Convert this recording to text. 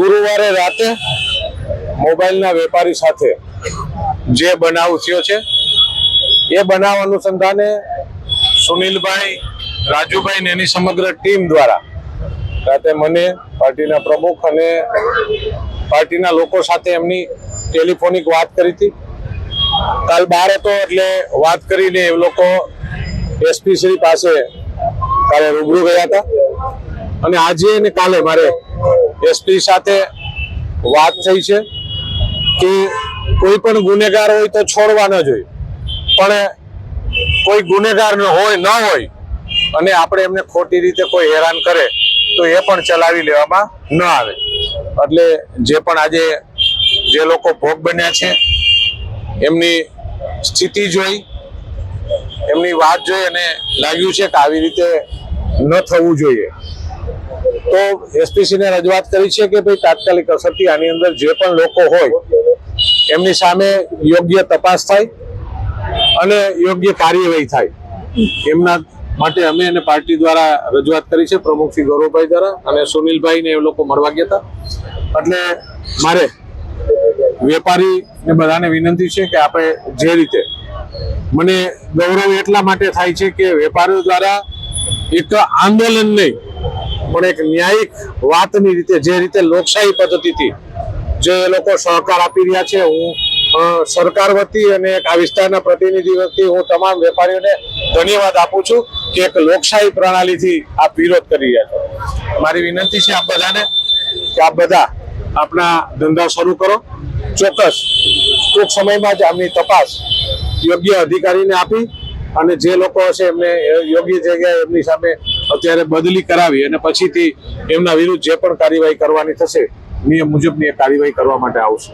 ગુરુવારે રાતે મોબાઈલના વેપારી સાથે જે બનાવ થયો છે એ બનાવ અનુસંધાને સુનિલભાઈ, રાજુભાઈ ને એની સમગ્ર ટીમ દ્વારા રાતે મને, પાર્ટીના પ્રમુખ અને પાર્ટીના લોકો સાથે એમની ટેલિફોનિક વાત કરી હતી. કાલ 12 હતો એટલે વાત કરીને એ લોકો એસપી શ્રી પાસે કાલે રૂબરૂ ગયા હતા અને આજે અને કાલે મારે એસપી સાથે વાત થઈ છે કે કોઈ પણ ગુનેગાર હોય તો છોડવા ન જોઈએ, પણ કોઈ ગુનેગાર હોય ન હોય અને આપણે એમને ખોટી રીતે કોઈ હેરાન કરે તો એ પણ ચલાવી લેવામાં ન આવે. એટલે જે પણ આજે જે લોકો ભોગ બન્યા છે એમની સ્થિતિ જોઈ, એમની વાત જોઈ અને લાગ્યું છે કે આવી રીતે ન થવું જોઈએ. તો એસપીસીને રજૂઆત કરી છે કે ભાઈ તાત્કાલિક અસરથી આની અંદર જે પણ લોકો હોય એમની સામે યોગ્ય તપાસ થાય અને યોગ્ય કાર્યવાહી થાય. એમના માટે અમે અને પાર્ટી દ્વારા રજૂઆત કરી છે, પ્રમુખ શ્રી ગૌરવભાઈ દ્વારા, અને સુનિલભાઈ ને એ લોકો મળવા ગયા હતા. એટલે મારે વેપારી ને બધાને વિનંતી છે કે આપણે જે રીતે, મને ગૌરવ એટલા માટે થાય છે કે વેપારીઓ દ્વારા એક આંદોલન નહીં પણ એક ન્યાયિક વાતની રીતે, જે રીતે લોકશાહી પદ્ધતિથી જે એ લોકો સહકાર આપી રહ્યા છે, હું સરકાર વતી અને એક આ વિસ્તારના પ્રતિનિધિ વતી હું તમામ વેપારીઓને ધન્યવાદ આપું છું કે એક લોકશાહી પ્રણાલીથી આપ વિરોધ કરી રહ્યા છો. મારી વિનંતી છે આપ બધાને કે આપ બધા આપણા ધંધા શરૂ કરો. ચોક્કસ ટૂંક સમયમાં જ આમની તપાસ યોગ્ય અધિકારીને આપી અને જે લોકો હશે એમને યોગ્ય જગ્યાએ એમની સામે અત્યારે બદલી કરાવી અને પછીથી એમના વિરુદ્ધ જે પણ કાર્યવાહી કરવાની થશે નિયમ મુજબની કાર્યવાહી કરવા માટે આવશે.